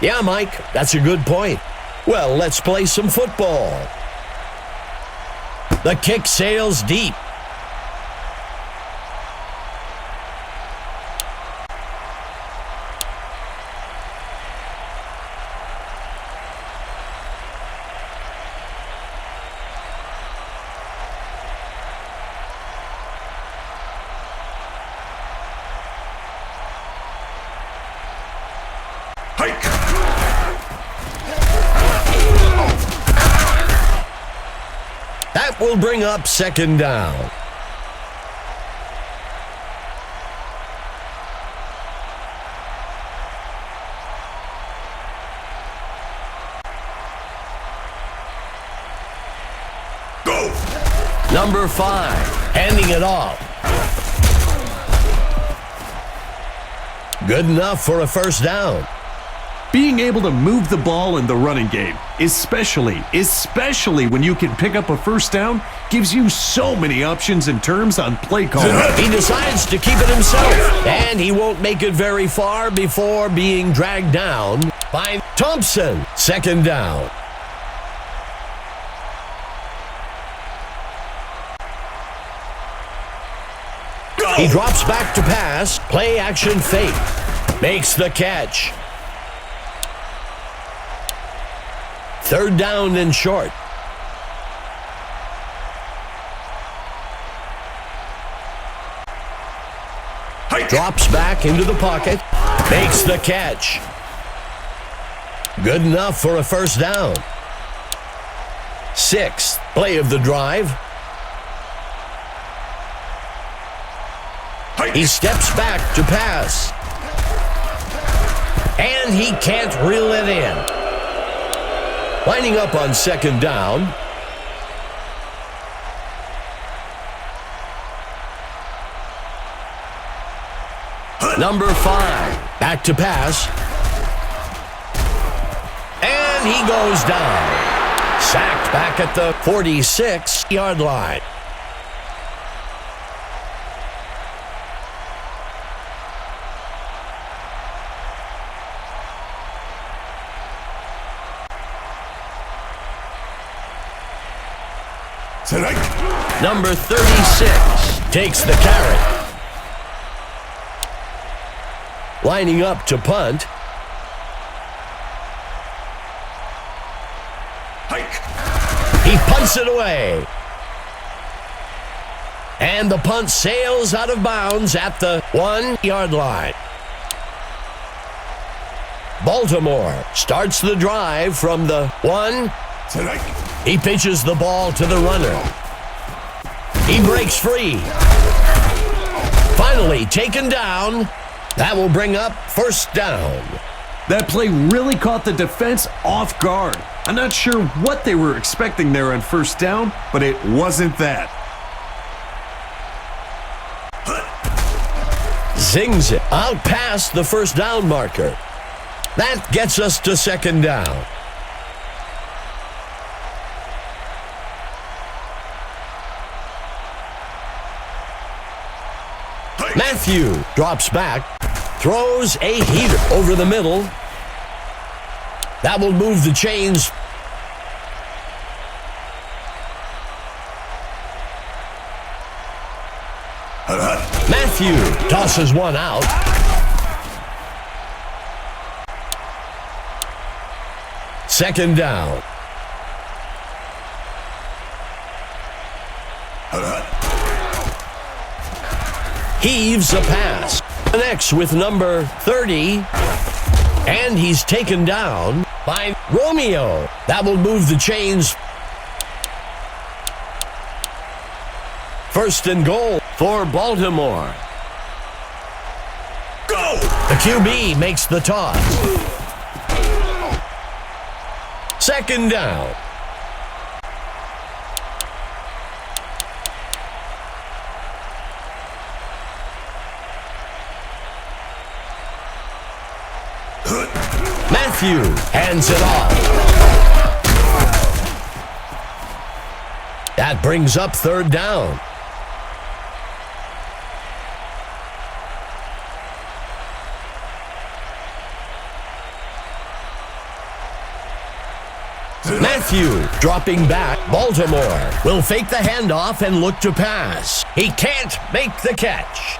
Yeah, Mike, that's a good point. Well, let's play some football. The kick sails deep. That will bring up second down. Go! Number 5, handing it off. Good enough for a first down. Being able to move the ball in the running game, especially when you can pick up a first down, gives you so many options and terms on play calling. He decides to keep it himself, and he won't make it very far before being dragged down by Thompson. Second down. He drops back to pass. Play action fake. Makes the catch. Third down and short. Drops back into the pocket. Makes the catch. Good enough for a first down. 6th play of the drive. He steps back to pass. And he can't reel it in. Lining up on second down. Number 5, back to pass. And he goes down. Sacked back at the 46-yard line. Number 36 takes the carry. Lining up to punt. He punts it away. And the punt sails out of bounds at the 1-yard line. Baltimore starts the drive from the 1. He pitches the ball to the runner. He breaks free. Finally taken down. That will bring up first down. That play really caught the defense off guard. I'm not sure what they were expecting there on first down, but it wasn't that. Zings it out past the first down marker. That gets us to second down. Matthew drops back, throws a heater over the middle. That will move the chains. Matthew tosses one out. Second down. Heaves a pass. Connects with number 30. And he's taken down by Romeo. That will move the chains. First and goal for Baltimore. Go! The QB makes the toss. Second down. Matthew hands it off. That brings up third down. Matthew dropping back. Baltimore will fake the handoff and look to pass. He can't make the catch.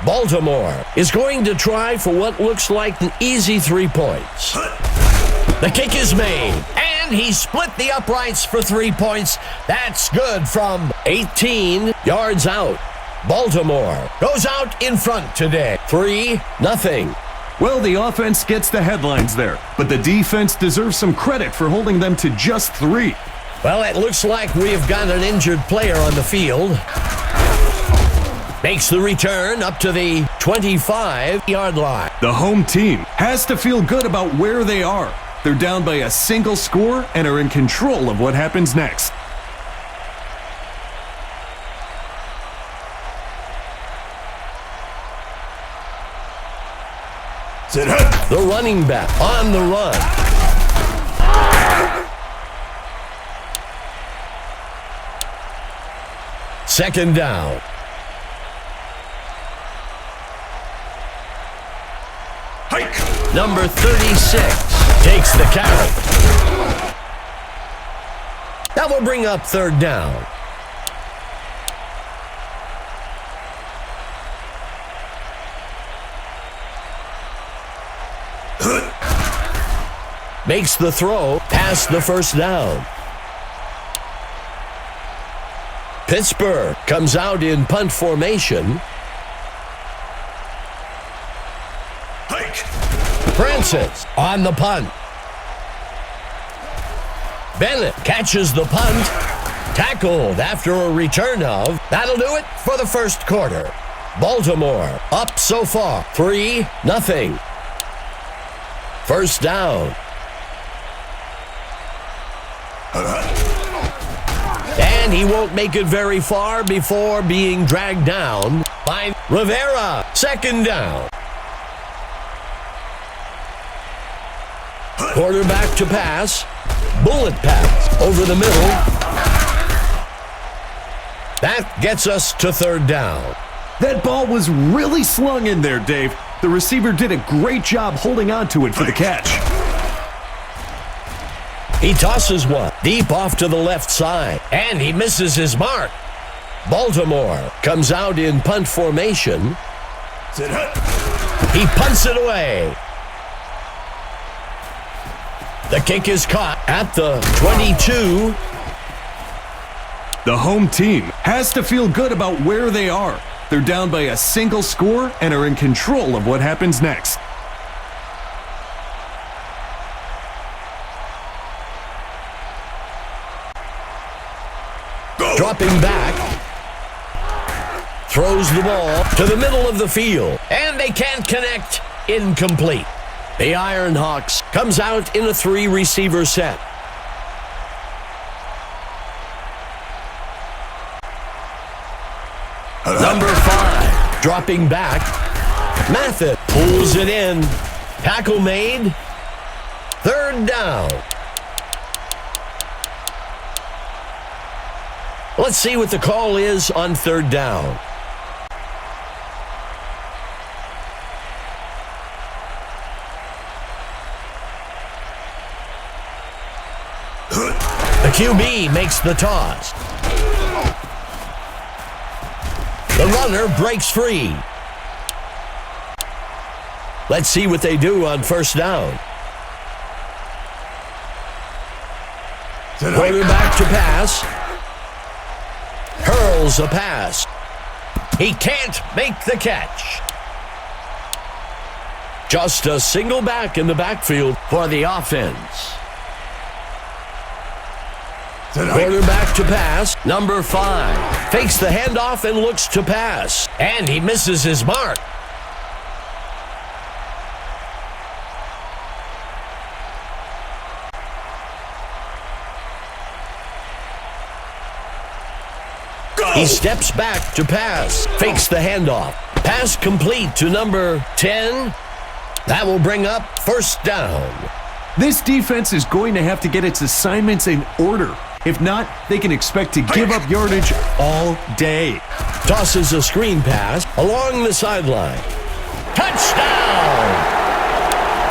Baltimore is going to try for what looks like an easy 3 points. The kick is made, and he split the uprights for 3 points. That's good from 18 yards out. Baltimore goes out in front today, 3-0. Well, the offense gets the headlines there, but the defense deserves some credit for holding them to just 3. Well, it looks like we've got an injured player on the field. Makes the return up to the 25-yard line. The home team has to feel good about where they are. They're down by a single score and are in control of what happens next. The running back on the run. Second down. Hike. Number 36 takes the count. That will bring up third down. Makes the throw past the first down. Pittsburgh comes out in punt formation. Francis on the punt. Bennett catches the punt. Tackled after a return of. That'll do it for the first quarter. Baltimore up so far, 3-0. First down. And he won't make it very far before being dragged down by Rivera. Second down. Quarterback to pass. Bullet pass over the middle. That gets us to third down. That ball was really slung in there, Dave. The receiver did a great job holding on to it for the catch. He tosses one deep off to the left side, and he misses his mark. Baltimore comes out in punt formation. He punts it away. The kick is caught at the 22. The home team has to feel good about where they are. They're down by a single score and are in control of what happens next. Dropping back. Throws the ball to the middle of the field. And they can't connect. Incomplete. The Iron Hawks comes out in a 3-receiver set. Number 5, dropping back. Mathis pulls it in. Tackle made. Third down. Let's see what the call is on third down. The QB makes the toss. The runner breaks free. Let's see what they do on first down. Quarterback to pass. Hurls a pass. He can't make the catch. Just a single back in the backfield for the offense. Quarterback to pass, number 5. Fakes the handoff and looks to pass. And he misses his mark. He steps back to pass. Fakes the handoff. Pass complete to number 10. That will bring up first down. This defense is going to have to get its assignments in order. If not, they can expect to give up yardage all day. Tosses a screen pass along the sideline. Touchdown!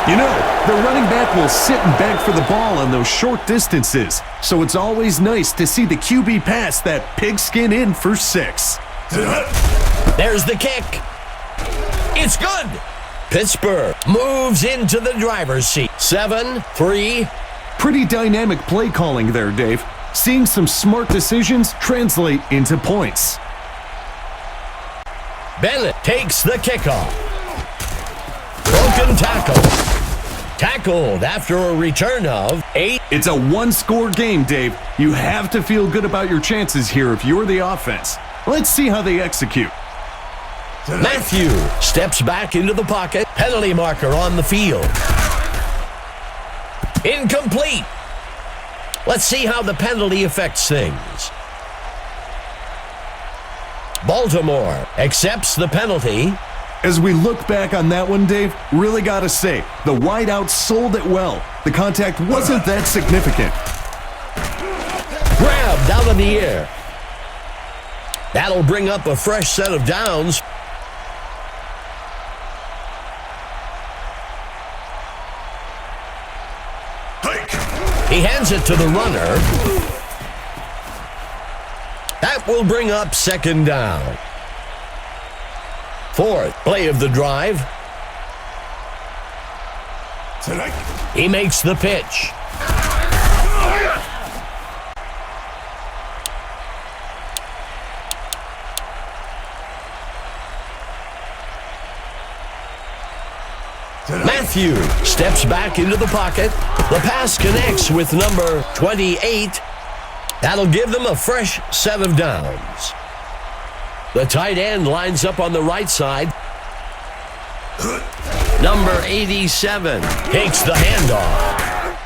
You know, the running back will sit and beg for the ball on those short distances, so it's always nice to see the QB pass that pigskin in for 6. There's the kick. It's good. Pittsburgh moves into the driver's seat. 7-3. Pretty dynamic play calling there, Dave. Seeing some smart decisions translate into points. Bennett takes the kickoff. Broken tackle. Tackled after a return of 8. It's a one-score game, Dave. You have to feel good about your chances here if you're the offense. Let's see how they execute. Matthew steps back into the pocket. Penalty marker on the field. Incomplete. Let's see how the penalty affects things. Baltimore accepts the penalty. As we look back on that one, Dave, really gotta say, the wideout sold it well. The contact wasn't that significant. Grabbed out of the air. That'll bring up a fresh set of downs. He hands it to the runner. That will bring up second down. Fourth play of the drive. He makes the pitch. Matthew steps back into the pocket. The pass connects with number 28. That'll give them a fresh set of downs. The tight end lines up on the right side. Number 87 takes the handoff.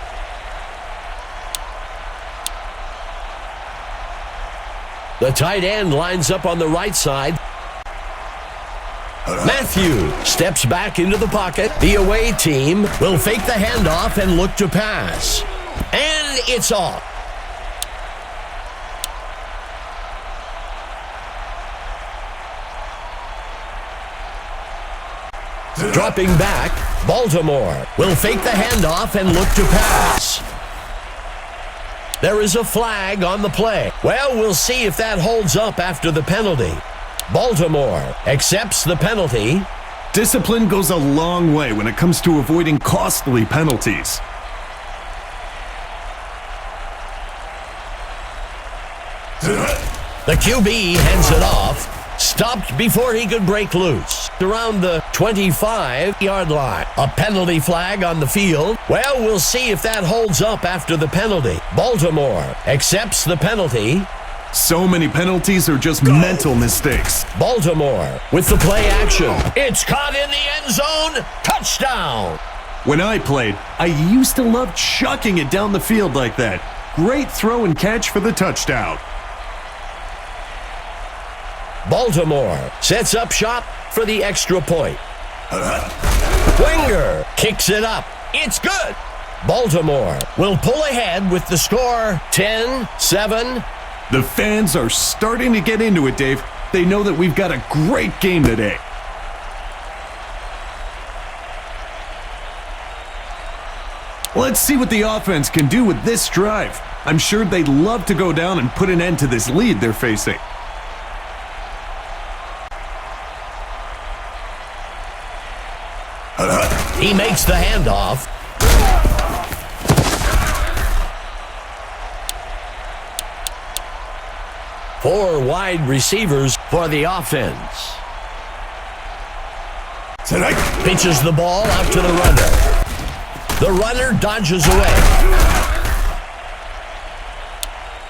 The tight end lines up on the right side. Matthew steps back into the pocket. The away team will fake the handoff and look to pass. And it's off. Dropping back, Baltimore will fake the handoff and look to pass. There is a flag on the play. Well, we'll see if that holds up after the penalty. Baltimore accepts the penalty. Discipline goes a long way when it comes to avoiding costly penalties. The QB hands it off. Stopped before he could break loose. Around the 25-yard line. A penalty flag on the field. Well, we'll see if that holds up after the penalty. Baltimore accepts the penalty. So many penalties are just mental mistakes. Baltimore with the play action. It's caught in the end zone. Touchdown. When I played, I used to love chucking it down the field like that. Great throw and catch for the touchdown. Baltimore sets up shop for the extra point. Wenger kicks it up. It's good. Baltimore will pull ahead with the score 10-7. The fans are starting to get into it, Dave. They know that we've got a great game today. Let's see what the offense can do with this drive. I'm sure they'd love to go down and put an end to this lead they're facing. He makes the handoff. Four wide receivers for the offense. Pitches the ball out to the runner. The runner dodges away.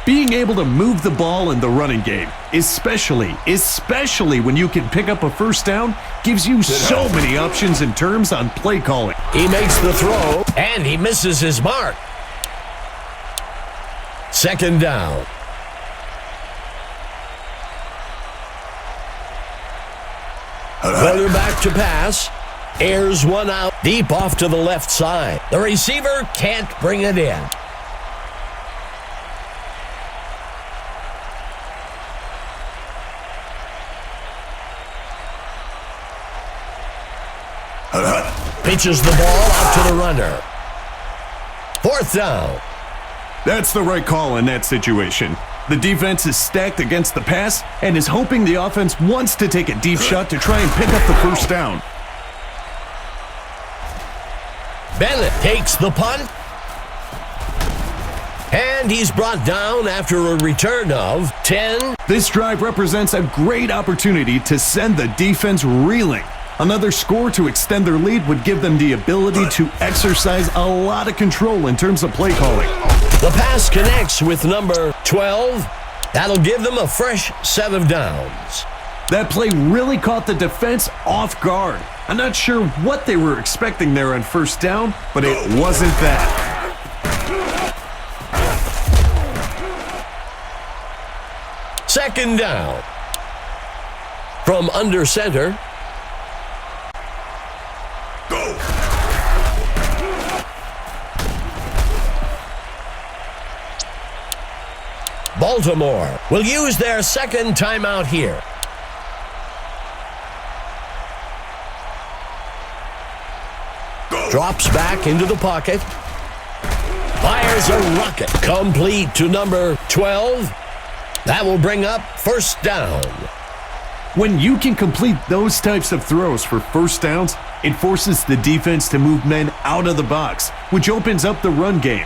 Being able to move the ball in the running game, especially when you can pick up a first down, gives you so many options and terms on play calling. He makes the throw, and he misses his mark. Second down. Quarterback to pass. Airs one out deep off to the left side. The receiver can't bring it in. Pitches the ball out to the runner. 4th down. That's the right call in that situation. The defense is stacked against the pass and is hoping the offense wants to take a deep shot to try and pick up the first down. Bennett takes the punt. And he's brought down after a return of 10. This drive represents a great opportunity to send the defense reeling. Another score to extend their lead would give them the ability to exercise a lot of control in terms of play calling. The pass connects with number 12. That'll give them a fresh set of downs. That play really caught the defense off guard. I'm not sure what they were expecting there on first down, but it wasn't that. Second down. From under center. Go! Baltimore will use their second timeout here. Go! Drops back into the pocket. Fires a rocket. Complete to number 12. That will bring up first down. When you can complete those types of throws for first downs, it forces the defense to move men out of the box, which opens up the run game.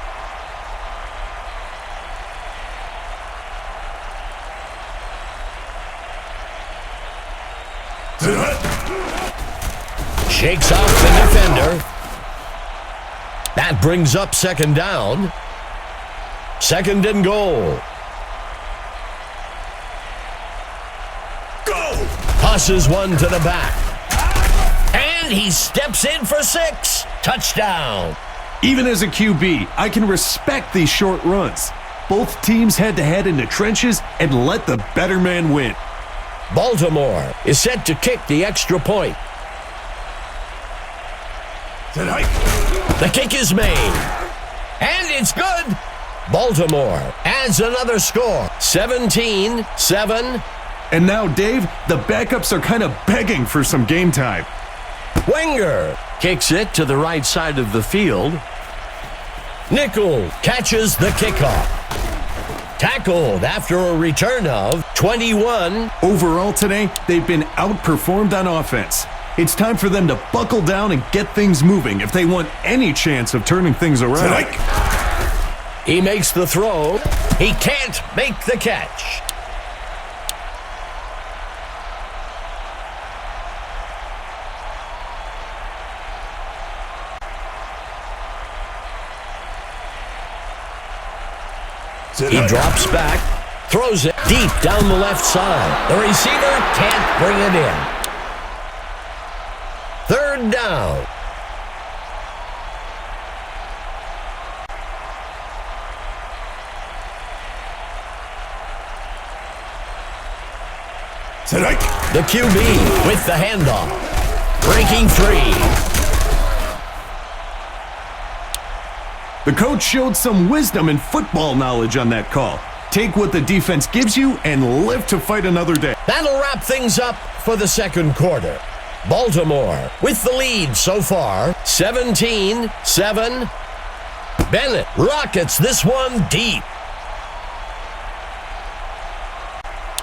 Shakes off the defender. That brings up second down. 2nd and goal. Go! Tosses one to the back. And he steps in for 6. Touchdown. Even as a QB, I can respect these short runs. Both teams had to head into trenches and let the better man win. Baltimore is set to kick the extra point. The kick is made. And it's good. Baltimore adds another score. 17-7. And now, Dave, the backups are kind of begging for some game time. Wenger kicks it to the right side of the field. Nickel catches the kickoff. Tackled after a return of 21. Overall today, they've been outperformed on offense. It's time for them to buckle down and get things moving if they want any chance of turning things around. He makes the throw. He can't make the catch. He drops back, throws it deep down the left side. The receiver can't bring it in. 3rd down. The QB with the handoff. Breaking free. The coach showed some wisdom and football knowledge on that call. Take what the defense gives you and live to fight another day. That'll wrap things up for the second quarter. Baltimore with the lead so far, 17-7. Bennett rockets this one deep.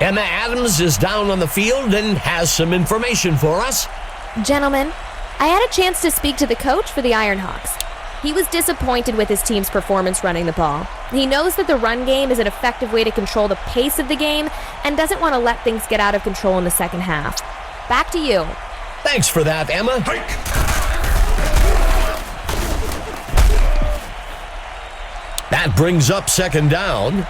Emma Adams is down on the field and has some information for us. Gentlemen, I had a chance to speak to the coach for the Ironhawks. He was disappointed with his team's performance running the ball. He knows that the run game is an effective way to control the pace of the game and doesn't want to let things get out of control in the second half. Back to you. Thanks for that, Emma. That brings up second down.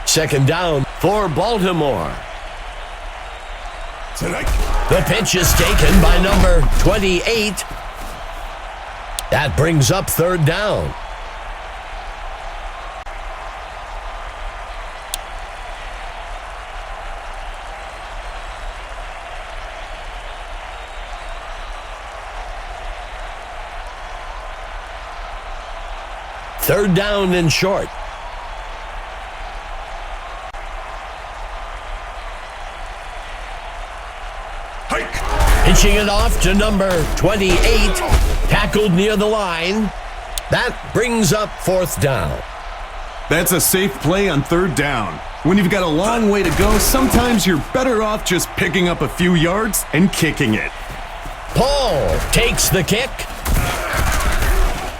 Second down for Baltimore. The pitch is taken by number 28. That brings up 3rd down. Third down and short. Hike. Pitching it off to number 28. Tackled near the line. That brings up fourth down. That's a safe play on third down. When you've got a long way to go, sometimes you're better off just picking up a few yards and kicking it. Paul takes the kick.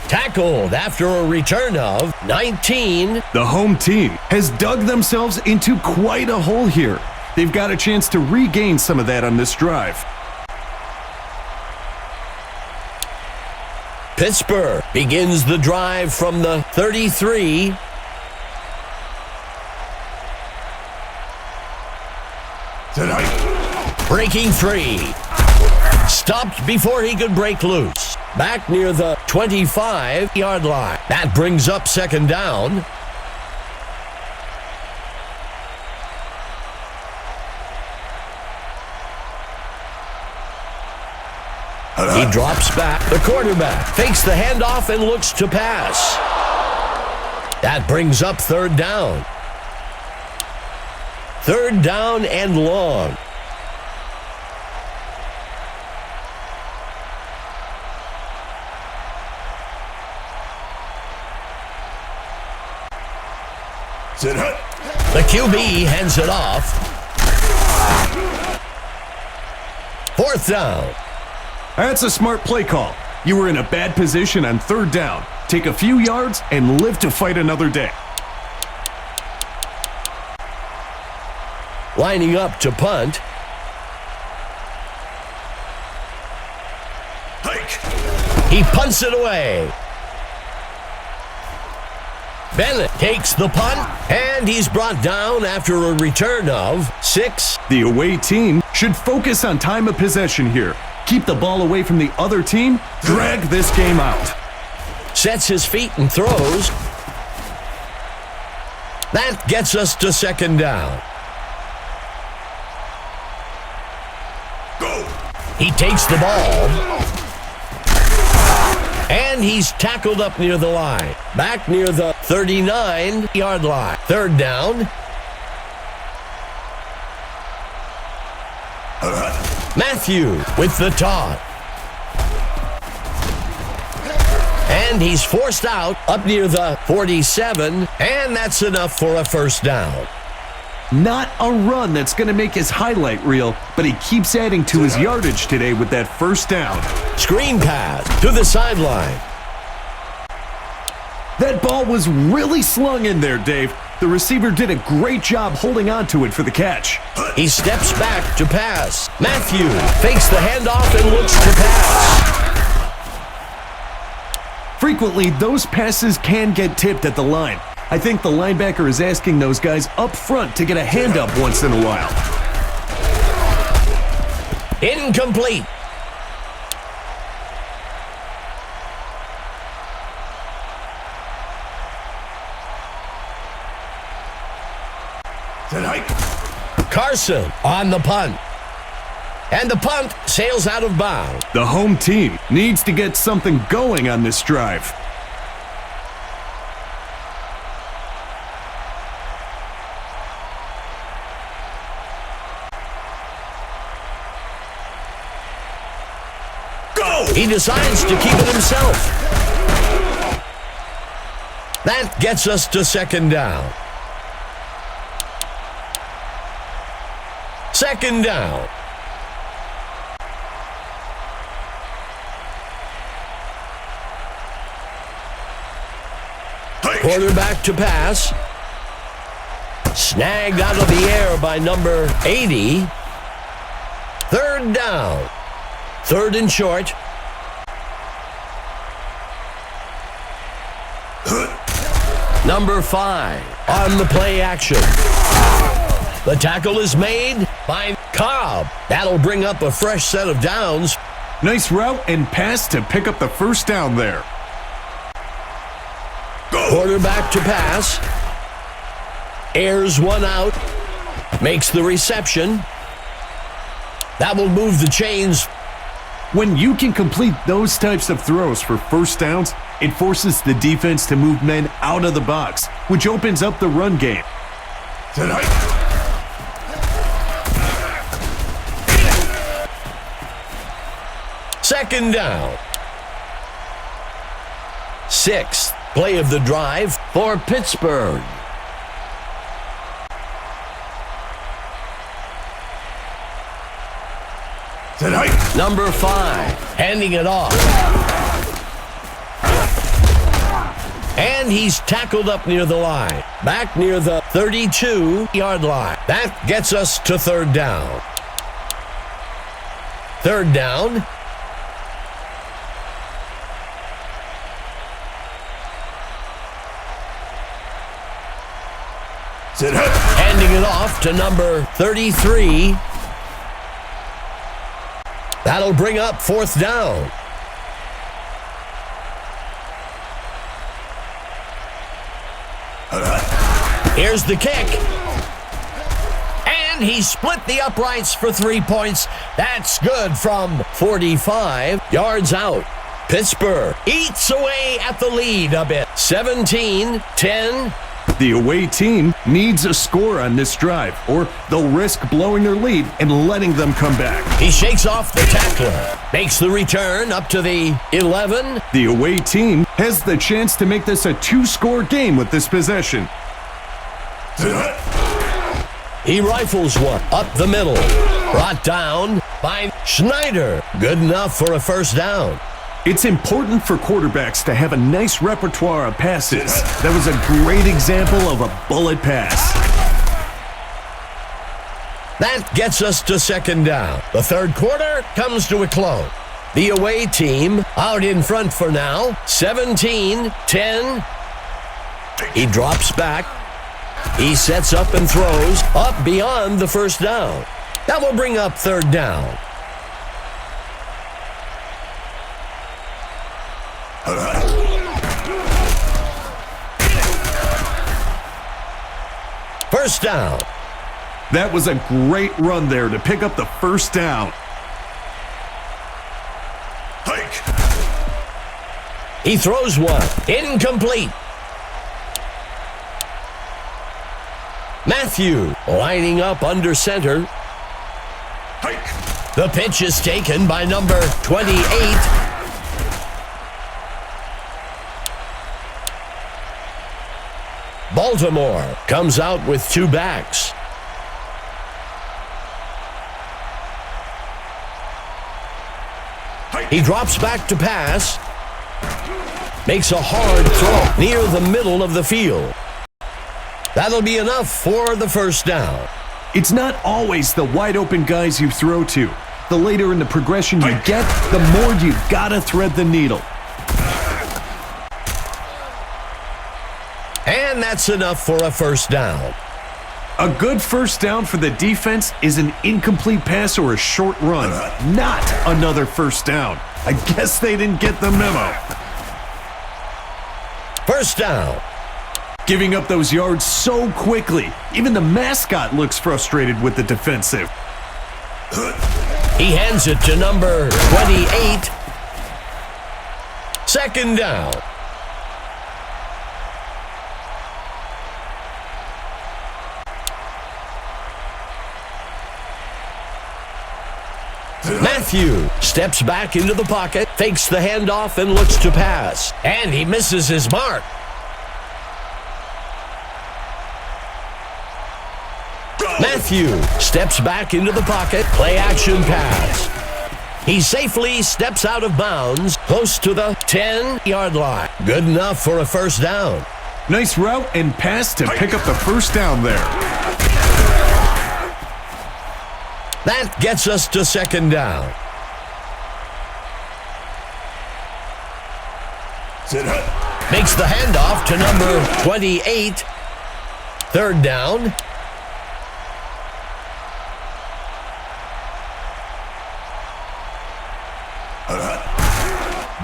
Tackled after a return of 19. The home team has dug themselves into quite a hole here. They've got a chance to regain some of that on this drive. Pittsburgh begins the drive from the 33. Tonight. Breaking free. Stopped before he could break loose. Back near the 25-yard line. That brings up second down. He drops back. The quarterback fakes the handoff and looks to pass. That brings up third down. Third down and long. Sit hut. The QB hands it off. Fourth down. That's a smart play call. You were in a bad position on third down. Take a few yards and live to fight another day. Lining up to punt. Hike. He punts it away. Bennett takes the punt, and he's brought down after a return of 6. The away team should focus on time of possession here. Keep the ball away from the other team. Drag this game out. Sets his feet and throws. That gets us to second down. Go. He takes the ball. And he's tackled up near the line. Back near the 39-yard line. Third down. Matthew with the toss. And he's forced out up near the 47. And that's enough for a first down. Not a run that's going to make his highlight reel, but he keeps adding to his yardage today with that first down. Screen pass to the sideline. That ball was really slung in there, Dave. The receiver did a great job holding on to it for the catch. He steps back to pass. Matthew fakes the handoff and looks to pass. Frequently, those passes can get tipped at the line. I think the linebacker is asking those guys up front to get a hand up once in a while. Incomplete. Tonight. Carson on the punt. And the punt sails out of bounds. The home team needs to get something going on this drive. He decides to keep it himself. That gets us to second down. Second down. Quarterback to pass. Snagged out of the air by number 80. Third down. Third and short. Number 5 on the play action. The tackle is made by Cobb. That'll bring up a fresh set of downs. Nice route and pass to pick up the first down there. Quarterback to pass. Airs one out. Makes the reception. That will move the chains. When you can complete those types of throws for first downs, It forces the defense to move men out of the box, which opens up the run game. Set hike. Second down. Sixth play of the drive for Pittsburgh. Set hike. Number 5, handing it off. And he's tackled up near the line. Back near the 32-yard line. That gets us to third down. Third down. Set hike. Handing it off to number 33. That'll bring up fourth down. Here's the kick. And he split the uprights for 3 points. That's good from 45 yards out. Pittsburgh eats away at the lead a bit. 17-10. The away team needs a score on this drive, or they'll risk blowing their lead and letting them come back. He shakes off the tackler. Makes the return up to the 11. The away team has the chance to make this a 2-score game with this possession. Set hike. He rifles one up the middle. Brought down by Schneider. Good enough for a first down. It's important for quarterbacks to have a nice repertoire of passes. That was a great example of a bullet pass. That gets us to second down. The third quarter comes to a close. The away team out in front for now. 17-10. He drops back. He sets up and throws up beyond the first down. That will bring up third down. First down. That was a great run there to pick up the first down. Hike. He throws one. Incomplete. Matthew lining up under center. Hike. The pitch is taken by number 28. Baltimore comes out with 2 backs. He drops back to pass. Makes a hard throw near the middle of the field. That'll be enough for the first down. It's not always the wide open guys you throw to. The later in the progression you get, the more you gotta thread the needle. And that's enough for a first down. A good first down for the defense is an incomplete pass or a short run, not another first down. I guess they didn't get the memo. First down. Giving up those yards so quickly. Even the mascot looks frustrated with the defensive. He hands it to number 28. Second down. Matthew steps back into the pocket, fakes the handoff, and looks to pass. And he misses his mark. Matthew steps back into the pocket, play action pass. He safely steps out of bounds, close to the 10-yard line. Good enough for a first down. Nice route and pass to pick up the first down there. That gets us to second down. Set hike. Makes the handoff to number 28. Third down.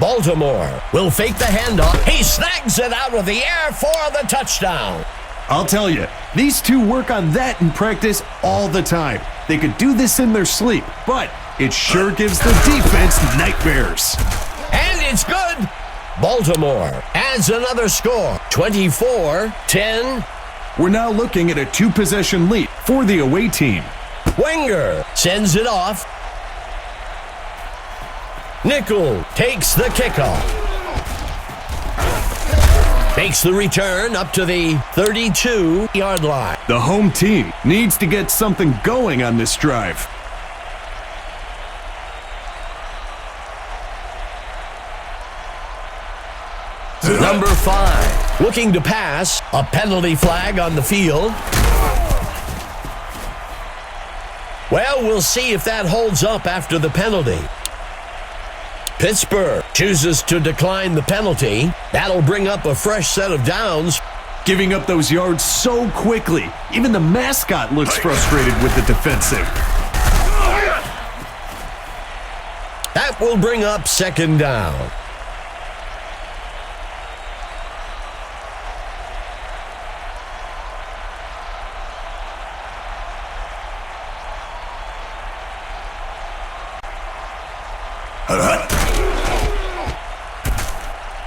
Baltimore will fake the handoff. He snags it out of the air for the touchdown. I'll tell you, these two work on that in practice all the time. They could do this in their sleep, but it sure gives the defense nightmares. And it's good. Baltimore adds another score, 24-10. We're now looking at a 2-possession lead for the away team. Wenger sends it off. Nickel takes the kickoff. Makes the return up to the 32-yard line. The home team needs to get something going on this drive. Number 5, looking to pass. A penalty flag on the field. Well, we'll see if that holds up after the penalty. Pittsburgh chooses to decline the penalty. That'll bring up a fresh set of downs. Giving up those yards so quickly. Even the mascot looks frustrated with the defensive. That will bring up second down.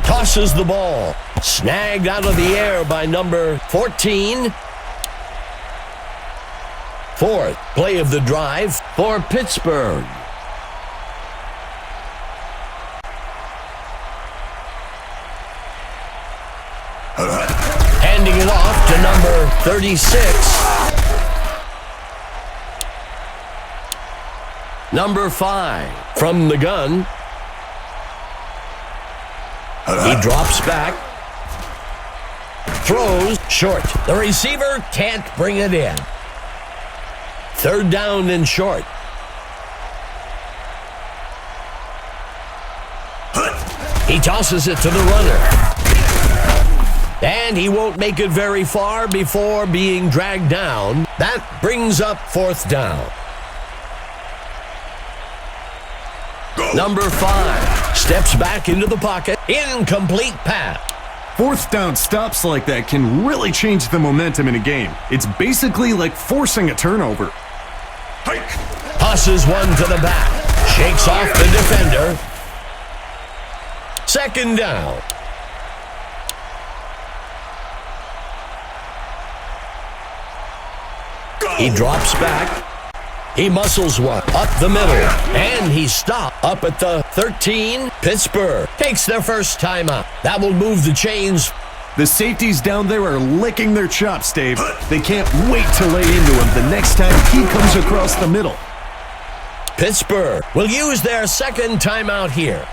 Tosses the ball. Snagged out of the air by number 14. Fourth play of the drive for Pittsburgh. Handing it off to number 36. Number 5 from the gun. He drops back. Throws short. The receiver can't bring it in. Third down and short. He tosses it to the runner. And he won't make it very far before being dragged down. That brings up fourth down. Number 5 steps back into the pocket. Incomplete pass. Fourth down stops like that can really change the momentum in a game. It's basically like forcing a turnover. Tosses one to the back. Shakes off the defender. Second down. He drops back. He muscles one up the middle. And he's stopped up at the 13. Pittsburgh takes their first timeout. That will move the chains. The safeties down there are licking their chops, Dave. They can't wait to lay into him the next time he comes across the middle. Pittsburgh will use their second timeout here.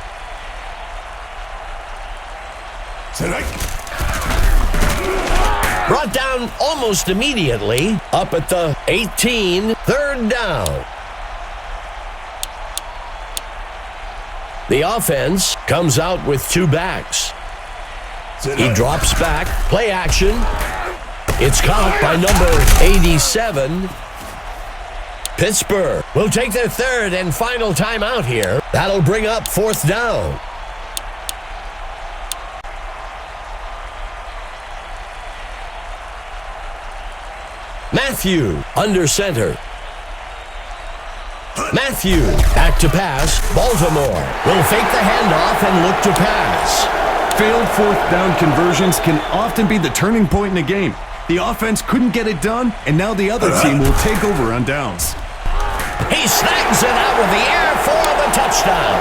Brought down almost immediately. Up at the 18. Third down. The offense comes out with two backs. He drops back. Play action. It's caught by number 87. Pittsburgh will take their third and final timeout here. That'll bring up fourth down. Matthew under center. Matthew back to pass. Baltimore will fake the handoff and look to pass. Failed fourth down conversions can often be the turning point in a game. The offense couldn't get it done, and now the other team will take over on downs. He snags it out of the air for the touchdown.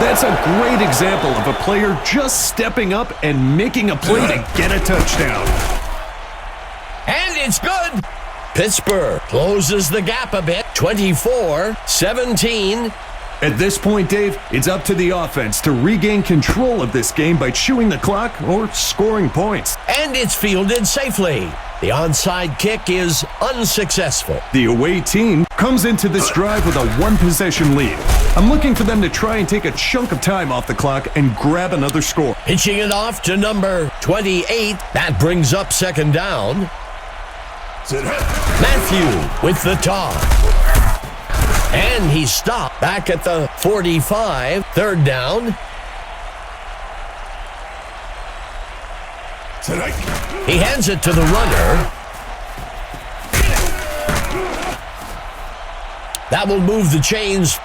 That's a great example of a player just stepping up and making a play to get a touchdown. And it's good. Pittsburgh closes the gap a bit, 24-17. At this point, Dave, it's up to the offense to regain control of this game by chewing the clock or scoring points. And it's fielded safely. The onside kick is unsuccessful. The away team comes into this drive with a one-possession lead. I'm looking for them to try and take a chunk of time off the clock and grab another score. Pitching it off to number 28. That brings up second down. Matthew with the toss. And he's stopped back at the 45. Third down. He hands it to the runner. That will move the chains.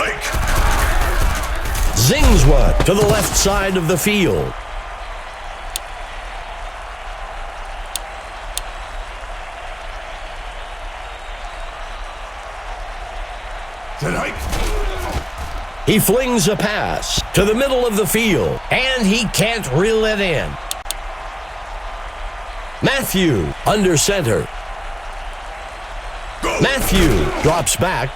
Hike. Zings one to the left side of the field. Set hike. He flings a pass to the middle of the field, and he can't reel it in. Matthew under center. Go. Matthew drops back.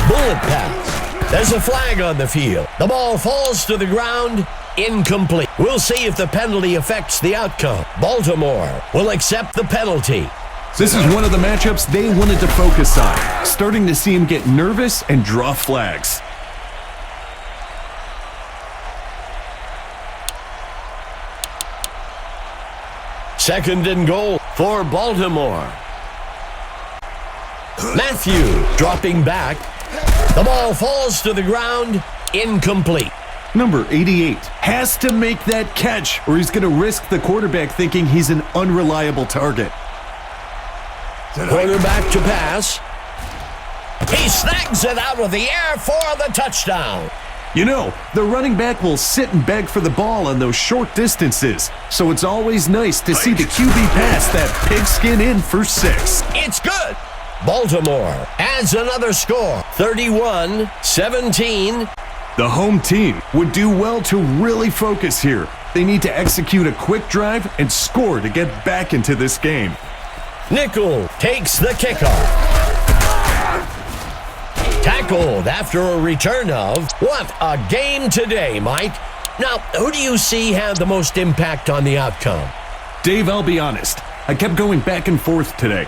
Bullet pass. There's a flag on the field. The ball falls to the ground. Incomplete. We'll see if the penalty affects the outcome. Baltimore will accept the penalty. This is one of the matchups they wanted to focus on, starting to see him get nervous and draw flags. Second and goal for Baltimore. Matthew dropping back. The ball falls to the ground. Incomplete. Number 88 has to make that catch, or he's going to risk the quarterback thinking he's an unreliable target. Set hike. Quarterback to pass. He snags it out of the air for the touchdown. You know, the running back will sit and beg for the ball on those short distances, so it's always nice to see the QB pass that pigskin in for 6. It's good. Baltimore adds another score, 31-17. The home team would do well to really focus here. They need to execute a quick drive and score to get back into this game. Nickel takes the kickoff. Tackled after a return of. What a game today, Mike. Now, who do you see had the most impact on the outcome? Dave, I'll be honest. I kept going back and forth today.